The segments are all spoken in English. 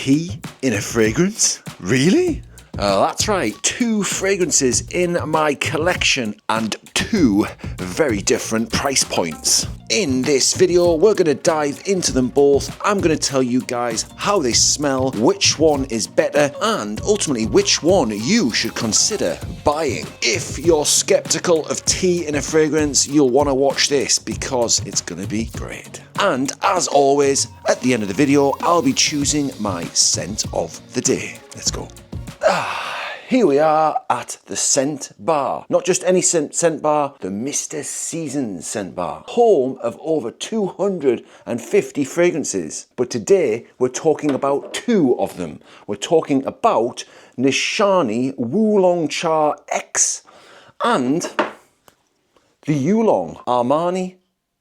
Tea in a fragrance? Really? That's right, 2 fragrances in my collection and 2 very different price points. In this video, we're going to dive into them both. I'm going to tell you guys how they smell, which one is better, and ultimately which one you should consider buying. If you're skeptical of tea in a fragrance, you'll want to watch this because it's going to be great. And as always, at the end of the video, I'll be choosing my scent of the day. Let's go. Here we are at the scent bar. Not just any scent bar, the Mr. Seasons scent bar. Home of over 250 fragrances. But today we're talking about 2 of them. We're talking about Nishane Wulong Cha X and the Yulong Armani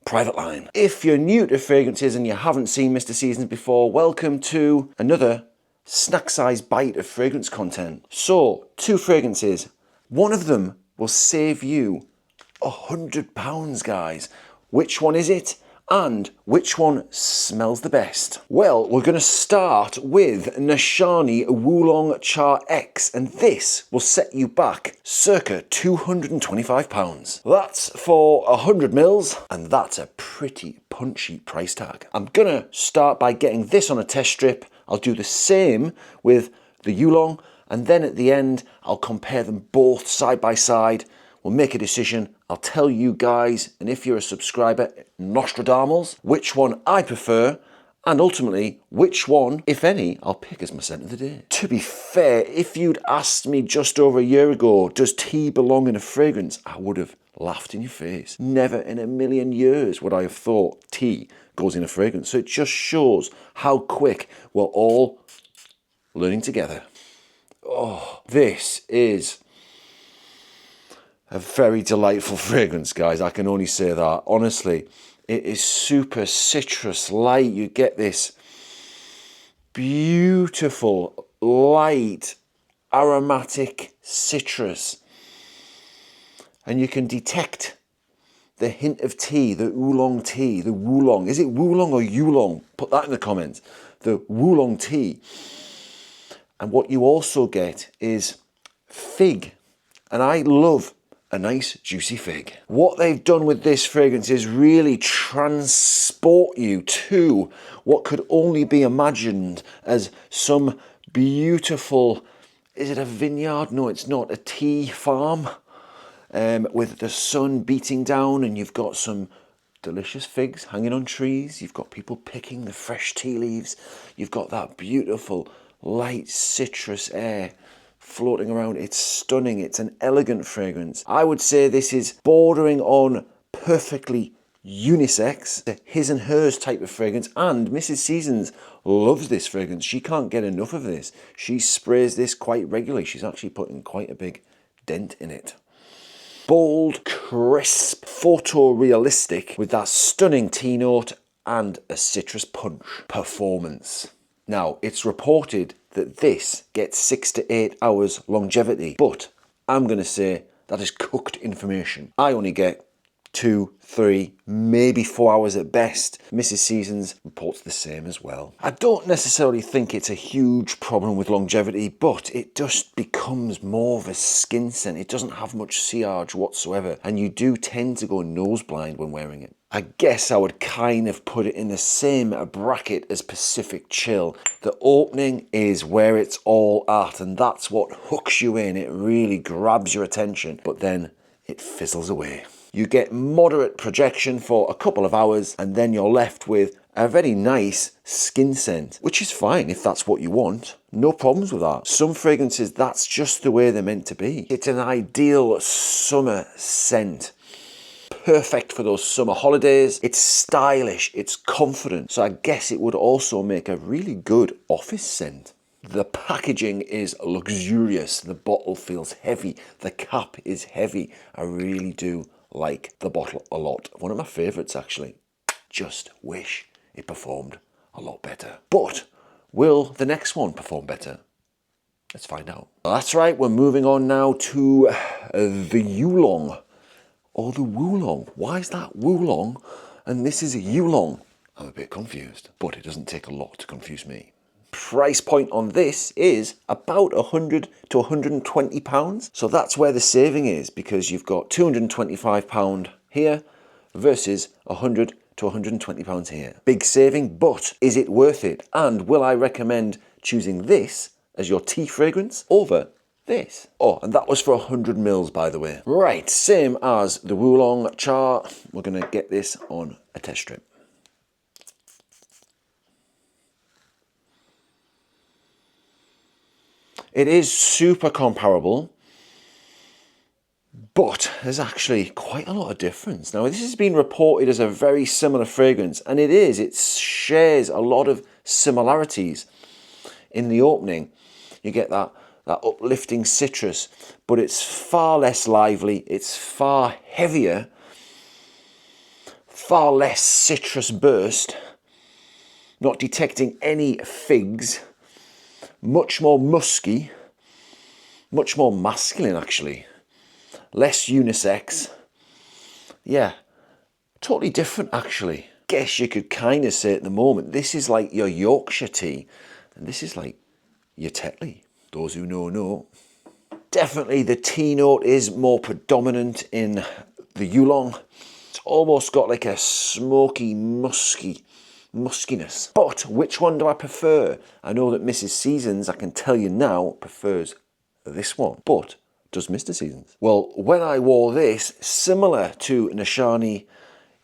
private line. If you're new to fragrances and you haven't seen Mr. Seasons before, welcome to another snack-sized bite of fragrance content. So, 2 fragrances. One of them will save you £100, guys. Which one is it? And which one smells the best? Well, we're going to start with Nishane Wulong Cha X, and this will set you back circa £225. That's for 100 mils, and that's a pretty punchy price tag. I'm going to start by getting this on a test strip. I'll do the same with the Yulong, and then at the end, I'll compare them both side by side. We'll make a decision. I'll tell you guys, and if you're a subscriber, Nostradamus, which one I prefer, and ultimately, which one, if any, I'll pick as my scent of the day. To be fair, if you'd asked me just over a year ago, does tea belong in a fragrance? I would have laughed in your face. Never in a million years would I have thought tea goes in a fragrance. So it just shows how quick we're all learning together. Oh, this is a very delightful fragrance, guys. I can only say that. Honestly, it is super citrus light. You get this beautiful, light, aromatic citrus. And you can detect the hint of tea, the oolong tea, the Wulong. Is it Wulong or Yulong? Put that in the comments. The Wulong tea. And what you also get is fig. And I love a nice juicy fig. What they've done with this fragrance is really transport you to what could only be imagined as some beautiful, is it a vineyard? No, it's not, a tea farm. With the sun beating down, and you've got some delicious figs hanging on trees. You've got people picking the fresh tea leaves. You've got that beautiful light citrus air floating around. It's stunning. It's an elegant fragrance. I would say this is bordering on perfectly unisex, a his and hers type of fragrance, and Mrs. Seasons loves this fragrance. She can't get enough of this. She sprays this quite regularly. She's actually putting quite a big dent in it. Bold, crisp, photorealistic with that stunning tea note and a citrus punch. Performance. Now, it's reported that this gets 6 to 8 hours longevity, but I'm going to say that is cooked information. I only get 2, 3, maybe 4 hours at best. Mrs. Seasons reports the same as well. I don't necessarily think it's a huge problem with longevity, but it just becomes more of a skin scent. It doesn't have much sillage whatsoever, and you do tend to go nose blind when wearing it. I guess I would kind of put it in the same bracket as Pacific Chill. The opening is where it's all at, and that's what hooks you in. It really grabs your attention, but then it fizzles away. You get moderate projection for a couple of hours, and then you're left with a very nice skin scent, which is fine if that's what you want. No problems with that. Some fragrances, that's just the way they're meant to be. It's an ideal summer scent. Perfect for those summer holidays. It's stylish, it's confident. So I guess it would also make a really good office scent. The packaging is luxurious. The bottle feels heavy. The cap is heavy. I really do like the bottle a lot. One of my favorites, actually. Just wish it performed a lot better. But will the next one perform better? Let's find out. That's right, we're moving on now to the Yulong. Or the Wulong. Why is that Wulong and this is a Yulong? I'm a bit confused, but it doesn't take a lot to confuse me. Price point on this is about 100 to 120 pounds. So that's where the saving is, because you've got 225 pound here versus 100 to 120 pounds here. Big saving, but is it worth it? And will I recommend choosing this as your tea fragrance over this? Oh, and that was for 100 mils, by the way. Right, same as the Wulong Cha. We're gonna get this on a test strip. It is super comparable, but there's actually quite a lot of difference. Now, this has been reported as a very similar fragrance, and it is. It shares a lot of similarities. In the opening, you get that uplifting citrus, but it's far less lively, it's far heavier, far less citrus burst, not detecting any figs, much more musky, much more masculine actually, less unisex. Yeah, totally different actually. Guess you could kind of say at the moment, this is like your Yorkshire tea, and this is like your Tetley. Those who know. Definitely the tea note is more predominant in the Yulong. It's almost got like a smoky, muskiness. But which one do I prefer? I know that Mrs. Seasons, I can tell you now, prefers this one. But does Mr. Seasons? Well, when I wore this, similar to Nishane,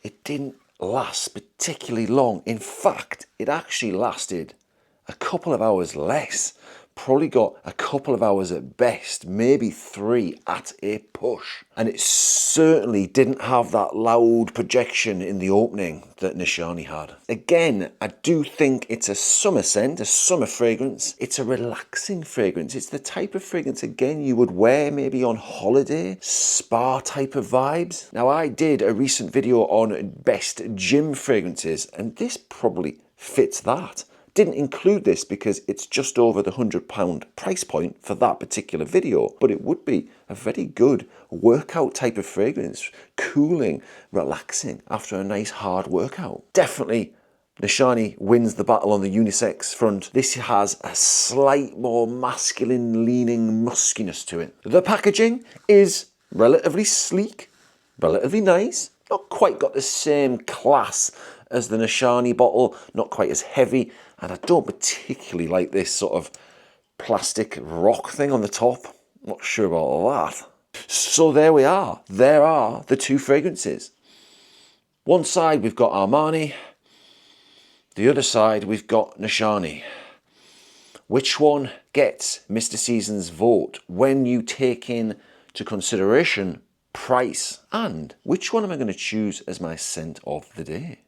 it didn't last particularly long. In fact, it actually lasted a couple of hours less. Probably got a couple of hours at best, maybe 3 at a push. And it certainly didn't have that loud projection in the opening that Nishane had. Again, I do think it's a summer scent, a summer fragrance. It's a relaxing fragrance. It's the type of fragrance, again, you would wear maybe on holiday, spa type of vibes. Now, I did a recent video on best gym fragrances, and this probably fits that. Didn't include this because it's just over the £100 price point for that particular video, but it would be a very good workout type of fragrance, cooling, relaxing after a nice hard workout. Definitely Nishane wins the battle on the unisex front. This has a slight more masculine leaning muskiness to it. The packaging is relatively sleek, relatively nice, not quite got the same class as the Nishane bottle, not quite as heavy, and I don't particularly like this sort of plastic rock thing on the top. Not sure about all that. So there we are. There are the two fragrances. One side we've got Armani, the other side we've got Nishane. Which one gets Mr. Season's vote when you take into consideration price, and which one am I going to choose as my scent of the day?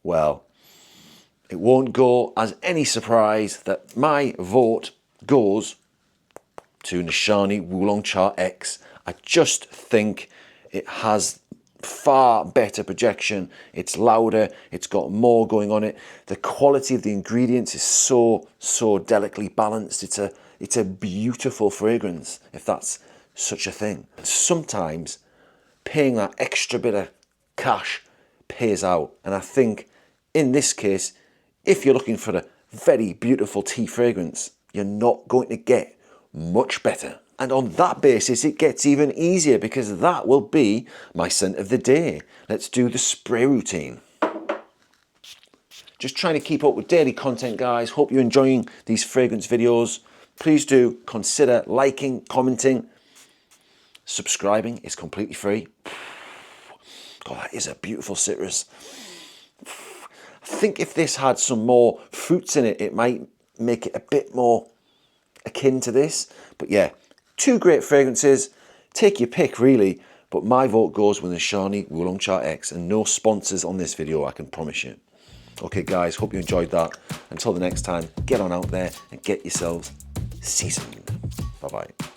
Well, it won't go as any surprise that my vote goes to Nishane Wulong Cha X. I just think it has far better projection. It's louder, it's got more going on it. The quality of the ingredients is so delicately balanced. It's a beautiful fragrance, if that's such a thing. Sometimes paying that extra bit of cash pays out, and I think in this case, if you're looking for a very beautiful tea fragrance, you're not going to get much better. And on that basis, it gets even easier, because that will be my scent of the day. Let's do the spray routine. Just trying to keep up with daily content, guys. Hope you're enjoying these fragrance videos. Please do consider liking, commenting, subscribing. It's completely free. God, that is a beautiful citrus. I think if this had some more fruits in it, it might make it a bit more akin to this. But yeah, two great fragrances. Take your pick, really. But my vote goes with Nishane Wulong Cha X, and no sponsors on this video, I can promise you. Okay, guys, hope you enjoyed that. Until the next time, get on out there and get yourselves seasoned. Bye-bye.